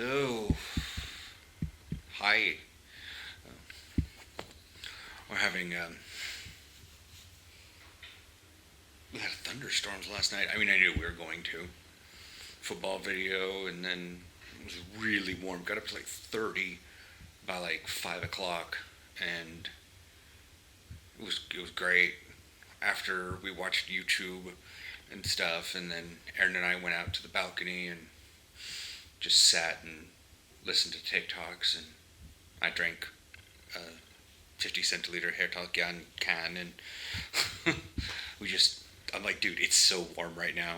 Oh, hi. We're having we had thunderstorms last night. I mean, I knew we were going to. Football video, and then it was really warm. Got up to like 30 by like 5 o'clock, and it was great. After we watched YouTube and stuff, and then Aaron and I went out to the balcony and just sat and listened to TikToks, and I drank a 50 centiliter hair talk can, and I'm like, dude, it's so warm right now.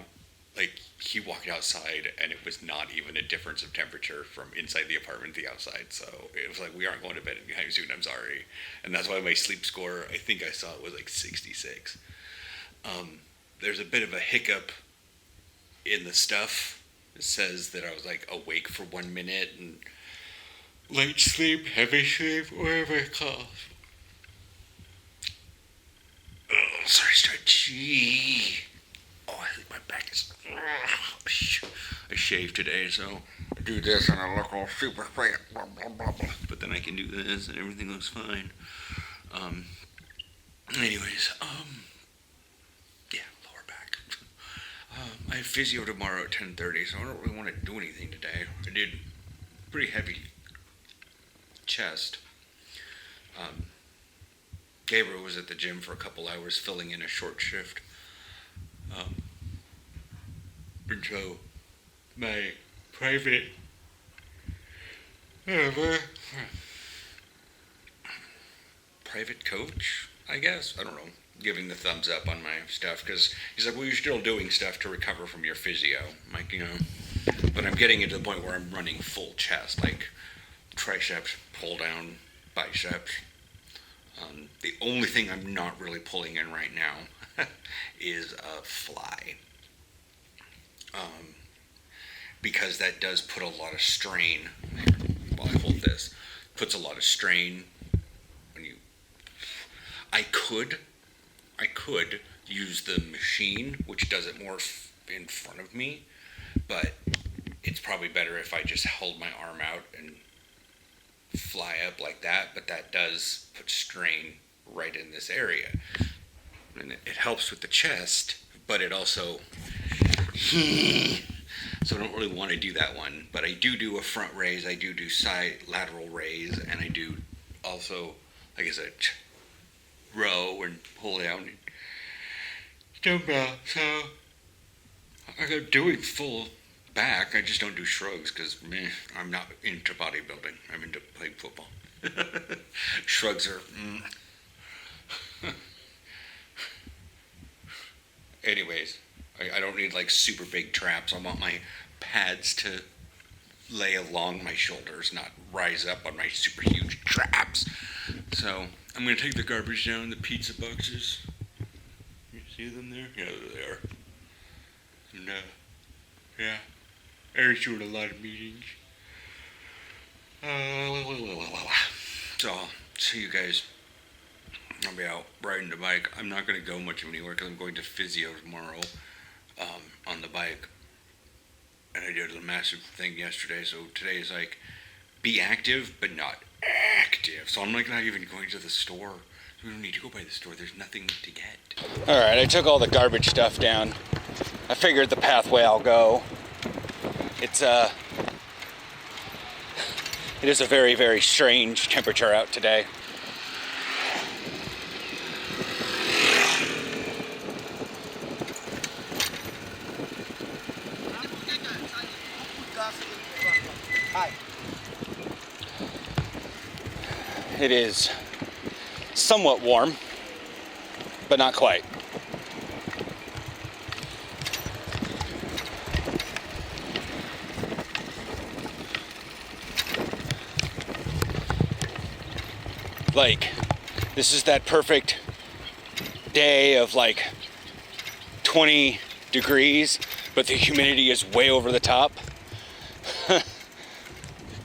Like, he walked outside and it was not even a difference of temperature from inside the apartment to the outside. So it was like, we aren't going to bed anytime soon, I'm sorry. And that's why my sleep score, I think I saw it was like 66. There's a bit of a hiccup in the stuff. It says that I was like awake for 1 minute and light sleep, heavy sleep, whatever it's called. Oh, sorry, gee. Oh, I think my back is... I shaved today, so I do this and I look all super fat, blah, blah, blah, blah. But then I can do this and everything looks fine. Anyways, yeah, lower back. I have physio tomorrow at 10:30, so I don't really want to do anything today. I did pretty heavy chest. Gabriel was at the gym for a couple hours filling in a short shift. And so my private coach, I guess, I don't know, giving the thumbs up on my stuff, because he's like, well, you're still doing stuff to recover from your physio. I'm like, but I'm getting it to the point where I'm running full chest, like triceps, pull down, biceps. The only thing I'm not really pulling in right now is a fly. Because that does put a lot of strain, while I hold this, puts a lot of strain when you... I could use the machine, which does it more in front of me, but it's probably better if I just hold my arm out and fly up like that, but that does put strain right in this area. And it helps with the chest, but it also... So I don't really want to do that one, but I do a front raise, I do side lateral raise, and I do also, like I said, row and pull down and dumbbell. So I'm doing full back. I just don't do shrugs because I'm not into bodybuilding. I'm into playing football. Shrugs are... Anyways, I don't need like super big traps. I want my pads to lay along my shoulders, not rise up on my super huge traps. So I'm going to take the garbage down, the pizza boxes. You see them there? Yeah, there they are. And, yeah, Eric's doing a lot of meetings. So I'll see you guys. I'll be out riding the bike. I'm not going to go much anywhere because I'm going to physio tomorrow on the bike. And I did a massive thing yesterday, so today is like, be active, but not active. So I'm like not even going to the store. We don't need to go by the store. There's nothing to get. All right, I took all the garbage stuff down. I figured the pathway I'll go. It is a very, very strange temperature out today. It is somewhat warm, but not quite. Like, this is that perfect day of like 20 degrees, but the humidity is way over the top.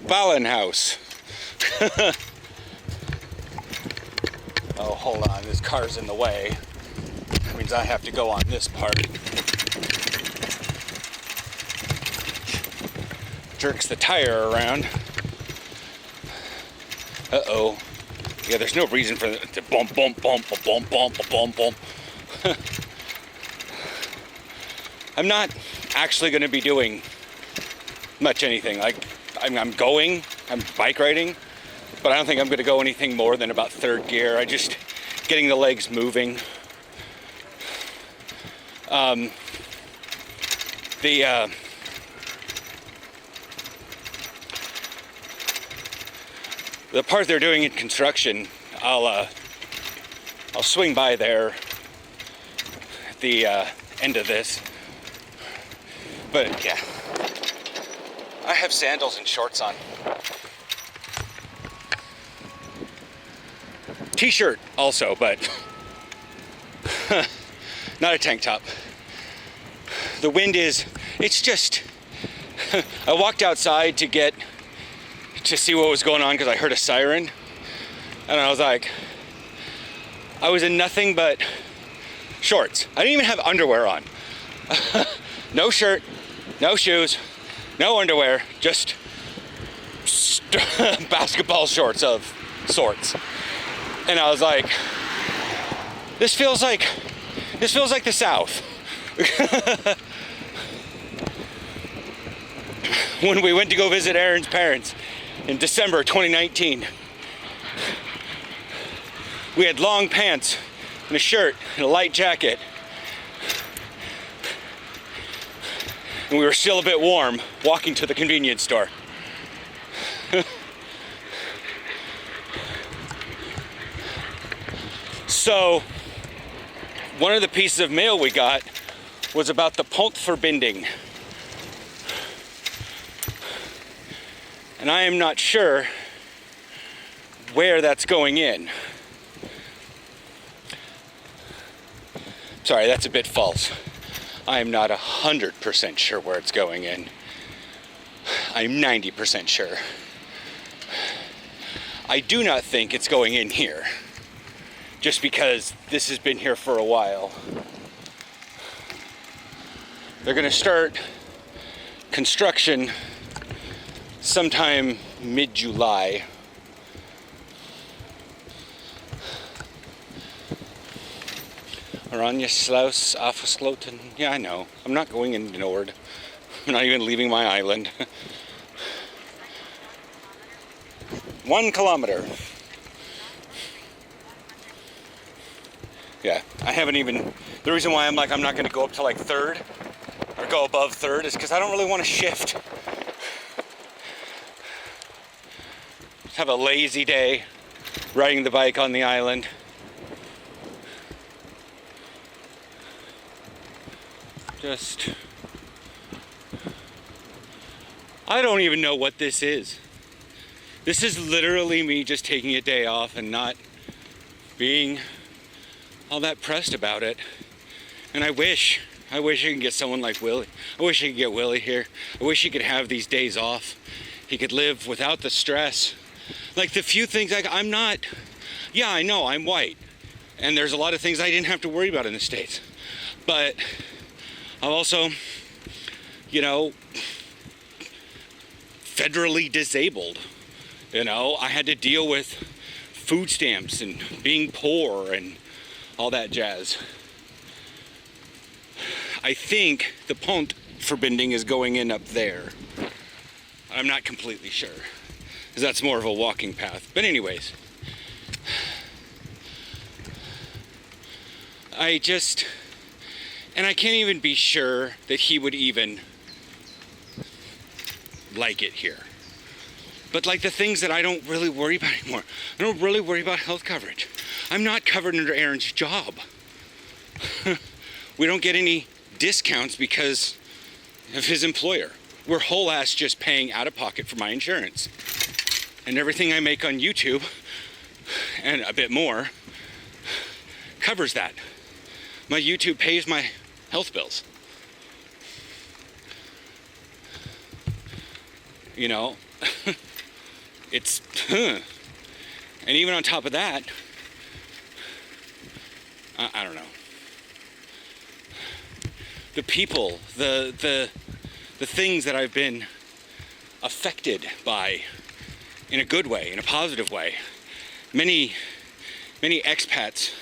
Ballenhaus. Oh, hold on, this car's in the way. That means I have to go on this part. jerks the tire around. Uh-oh. Yeah, there's no reason for it to bump, bump, bump, bump, bump, bump, bump. I'm not actually going to be doing much anything. Like, I'm bike riding, but I don't think I'm going to go anything more than about third gear. I just getting the legs moving. The part they're doing in construction, I'll swing by there at the end of this. But yeah, I have sandals and shorts on. T-shirt also, but not a tank top. The wind it's just, I walked outside to see what was going on because I heard a siren, and I was like, I was in nothing but shorts. I didn't even have underwear on. No shirt, no shoes, no underwear, just basketball shorts of sorts. And I was like, this feels like the South. When we went to go visit Aaron's parents in December 2019, we had long pants and a shirt and a light jacket, and we were still a bit warm walking to the convenience store. So one of the pieces of mail we got was about the Pontverbinding. And I am not sure where that's going in. Sorry, that's a bit false. I am not 100% sure where it's going in. I'm 90% sure. I do not think it's going in here, just because this has been here for a while. They're gonna start construction sometime mid-July. Oranje Sluis afgesloten. Yeah, I know. I'm not going into Nord. I'm not even leaving my island. 1 kilometer. Yeah, I haven't even... The reason why I'm not going to go up to like third or go above third is because I don't really want to shift. Just have a lazy day riding the bike on the island. Just... I don't even know what this is. This is literally me just taking a day off and not being all that pressed about it. And I wish I could get someone like Willie. I wish I could get Willie here. I wish he could have these days off. He could live without the stress. Like the few things I'm not, yeah, I know I'm white. And there's a lot of things I didn't have to worry about in the States. But I'm also, you know, federally disabled. You know, I had to deal with food stamps and being poor and all that jazz. I think the Pontverbinding is going in up there. I'm not completely sure, because that's more of a walking path. But anyways, I can't even be sure that he would even like it here. But like the things that I don't really worry about anymore. I don't really worry about health coverage. I'm not covered under Aaron's job. We don't get any discounts because of his employer. We're whole ass just paying out of pocket for my insurance. And everything I make on YouTube, and a bit more, covers that. My YouTube pays my health bills. You know? It's, and even on top of that, I don't know. The people, the things that I've been affected by, in a good way, in a positive way. Many expats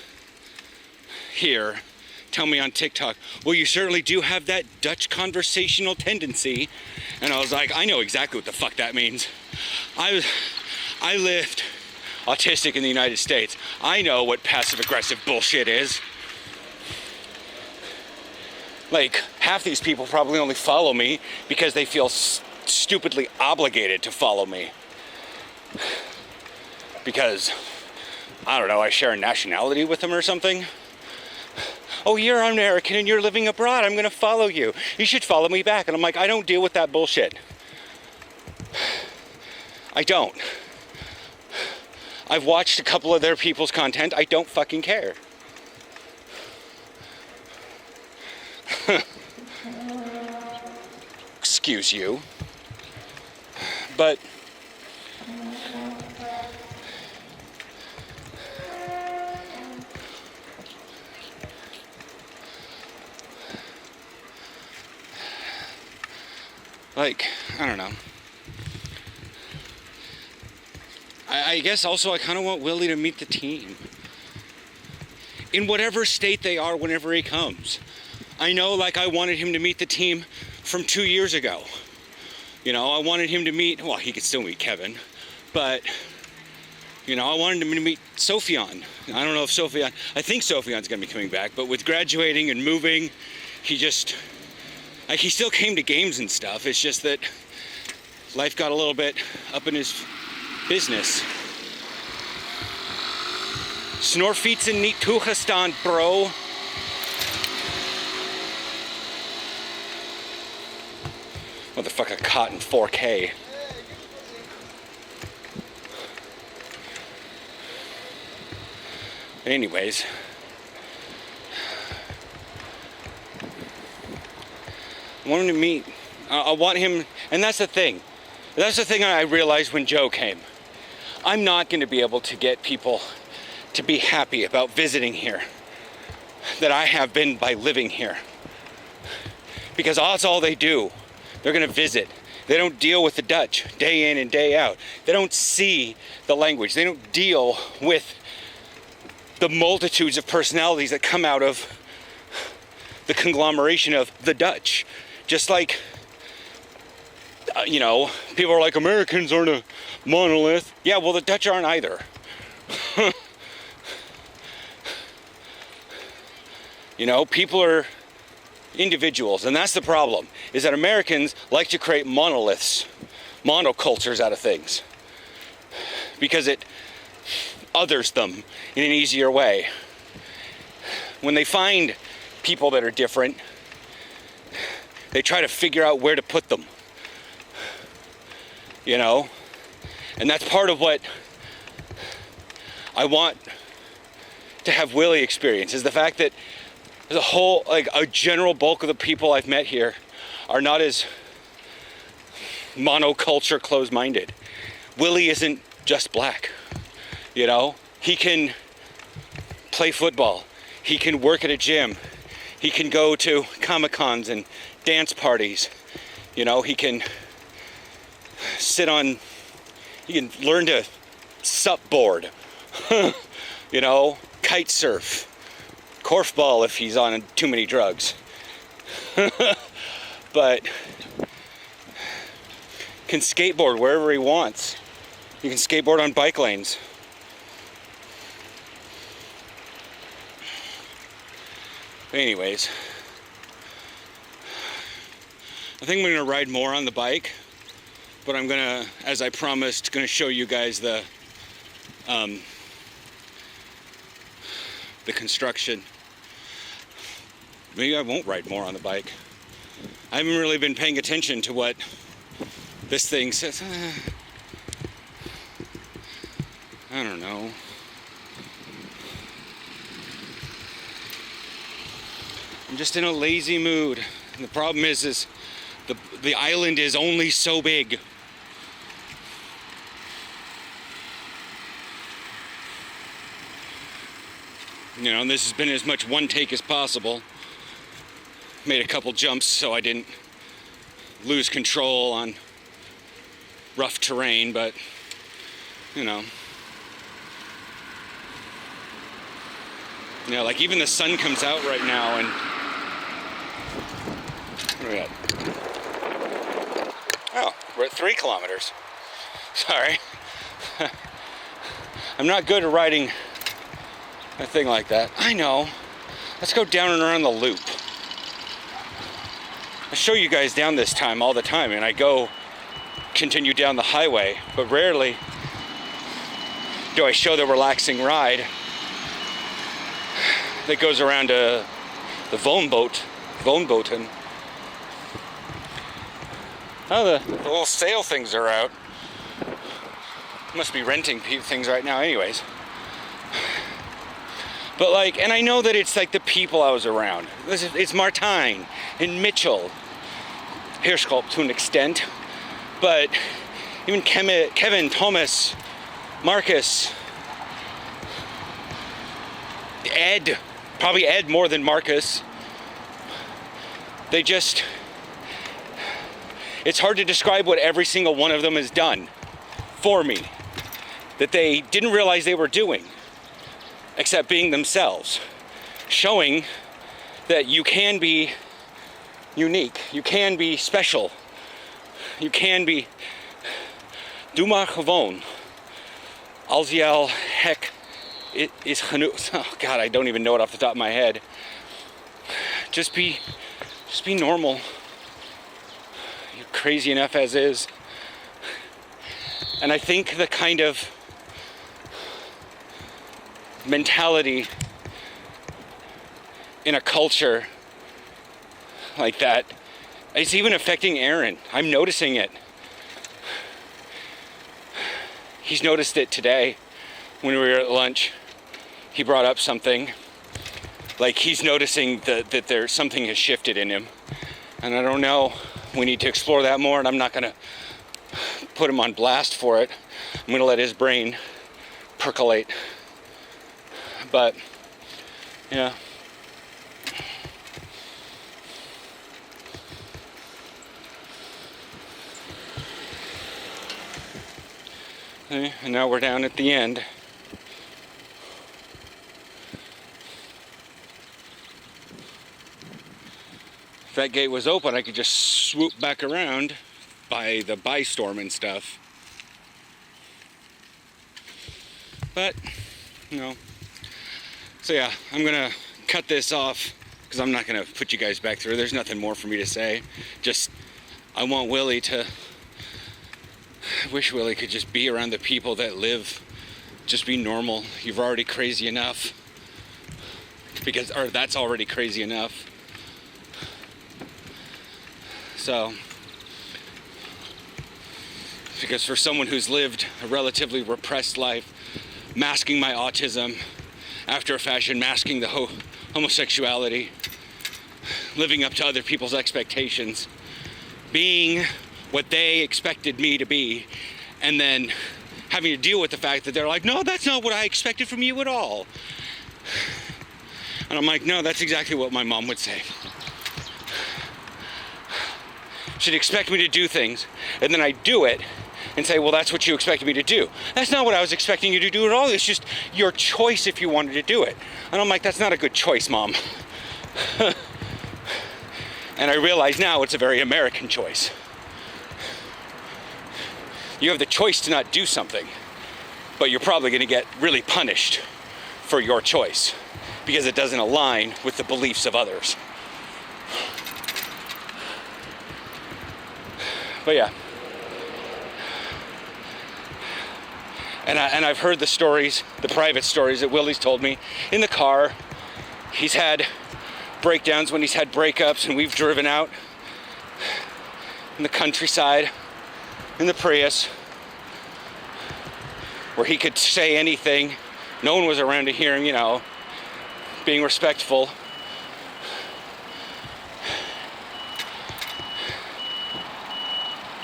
here tell me on TikTok, well, you certainly do have that Dutch conversational tendency. And I was like, I know exactly what the fuck that means. I lived autistic in the United States. I know what passive aggressive bullshit is. Like, half these people probably only follow me because they feel stupidly obligated to follow me. Because, I don't know, I share a nationality with them or something. Oh, you're American and you're living abroad. I'm going to follow you. You should follow me back. And I'm like, I don't deal with that bullshit. I don't. I've watched a couple of their people's content. I don't fucking care. Excuse you. But like, I don't know. I guess also I kind of want Willie to meet the team. In whatever state they are whenever he comes. I know, like, I wanted him to meet the team from 2 years ago. You know, I wanted him to meet, well, he could still meet Kevin, but, you know, I wanted him to meet Sophian. I don't know if Sophian, I think Sophian's going to be coming back, but with graduating and moving, he still came to games and stuff. It's just that life got a little bit up in his business. Snorfietsen niet toegestaan, bro. Motherfucker caught in 4K. Anyways. I want him to meet. I want him, and that's the thing. That's the thing I realized when Joe came. I'm not going to be able to get people to be happy about visiting here that I have been by living here. Because that's all they do. They're going to visit. They don't deal with the Dutch day in and day out. They don't see the language. They don't deal with the multitudes of personalities that come out of the conglomeration of the Dutch. Just like, you know, people are like, Americans aren't a monolith. Yeah, well, the Dutch aren't either. You know, people are individuals, and that's the problem, is that Americans like to create monoliths, monocultures out of things, because it others them in an easier way. When they find people that are different, they try to figure out where to put them, you know, and that's part of what I want to have Willie experience, is the fact that the whole, like, a general bulk of the people I've met here are not as monoculture closed-minded. Willie isn't just black, you know? He can play football. He can work at a gym. He can go to Comic-Cons and dance parties. You know, he can he can learn to sup board, you know, kite surf. Korfball if he's on too many drugs. But can skateboard wherever he wants. You can skateboard on bike lanes. Anyways, I think I'm gonna ride more on the bike, but I'm gonna, as I promised, gonna show you guys the construction. Maybe I won't ride more on the bike. I haven't really been paying attention to what this thing says. I don't know. I'm just in a lazy mood. And the problem is the island is only so big. You know, and this has been as much one take as possible. Made a couple jumps so I didn't lose control on rough terrain, but you know, like even the sun comes out right now, and what are we at? Oh, we're at 3 kilometers. Sorry. I'm not good at riding a thing like that. I know. Let's go down and around the loop. I show you guys down this time all the time, and I continue down the highway, but rarely do I show the relaxing ride that goes around the Wohnboten. Oh, the little sale things are out. Must be renting things right now anyways. But like, and I know that it's like the people I was around. It's Martijn and Mitchell. Hirschkolp to an extent. But even Kevin, Thomas, Marcus, Ed, probably Ed more than Marcus. It's hard to describe what every single one of them has done for me that they didn't realize they were doing, except being themselves, showing that you can be unique, you can be special, you can be doe maar gewoon, als je al hek is genoeg. Oh God, I don't even know it off the top of my head. Just be normal. You're crazy enough as is. And I think the kind of mentality in a culture like that, it's even affecting Aaron. I'm noticing it. He's noticed it today when we were at lunch. He brought up something. Like he's noticing that there's something has shifted in him. And I don't know. We need to explore that more, and I'm not gonna put him on blast for it. I'm gonna let his brain percolate. But yeah. Okay, and now we're down at the end. If that gate was open, I could just swoop back around by the storm and stuff. But no. So yeah, I'm gonna cut this off because I'm not gonna put you guys back through. There's nothing more for me to say. Just I want Willie to. I wish Willie could just be around the people that live. Just be normal. You're already crazy enough. Or that's already crazy enough. So, because for someone who's lived a relatively repressed life, masking my autism, after a fashion, masking the homosexuality, living up to other people's expectations, being what they expected me to be, and then having to deal with the fact that they're like, no, that's not what I expected from you at all. And I'm like, no, that's exactly what my mom would say. She'd expect me to do things, and then I do it, and say, well, that's what you expected me to do. That's not what I was expecting you to do at all. It's just your choice if you wanted to do it. And I'm like, that's not a good choice, Mom. And I realize now it's a very American choice. You have the choice to not do something, but you're probably going to get really punished for your choice because it doesn't align with the beliefs of others. But yeah. And I've heard the stories, the private stories that Willie's told me in the car. He's had breakdowns when he's had breakups, and we've driven out in the countryside in the Prius where he could say anything. No one was around to hear him, being respectful.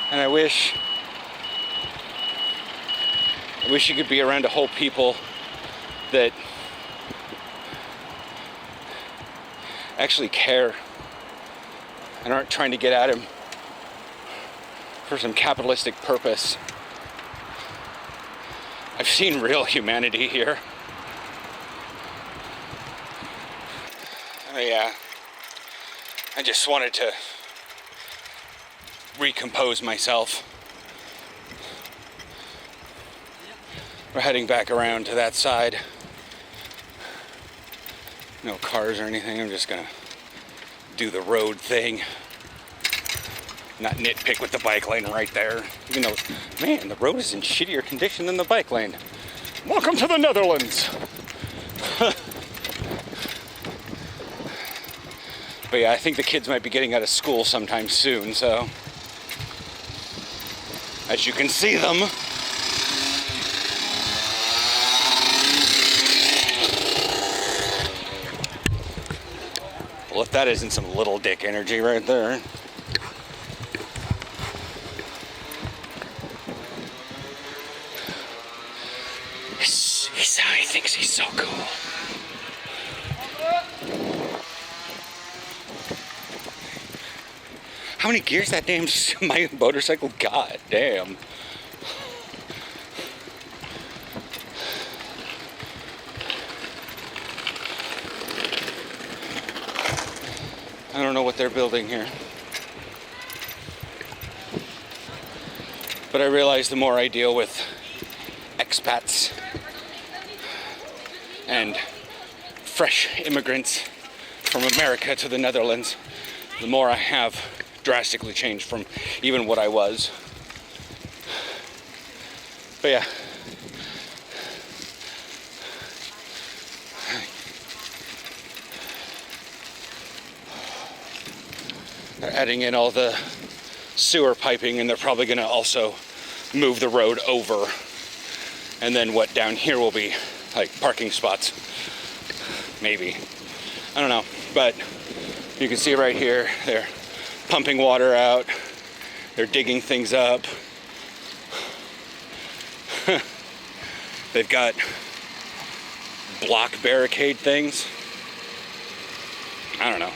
And I wish you could be around a whole people that actually care and aren't trying to get at him for some capitalistic purpose. I've seen real humanity here. Oh yeah, I just wanted to recompose myself. We're heading back around to that side. No cars or anything, I'm just gonna do the road thing. Not nitpick with the bike lane right there. Even though, man, the road is in shittier condition than the bike lane. Welcome to the Netherlands! But yeah, I think the kids might be getting out of school sometime soon, so. As you can see them. Well, if that isn't some little dick energy right there. He thinks he's so cool. How many gears that damn my motorcycle got? Damn. I don't know what they're building here. But I realize the more I deal with expats and fresh immigrants from America to the Netherlands, the more I have drastically changed from even what I was. But yeah. They're adding in all the sewer piping, and they're probably going to also move the road over. And then what down here will be like parking spots. Maybe. I don't know. But you can see right here, they're pumping water out. They're digging things up. They've got block barricade things. I don't know.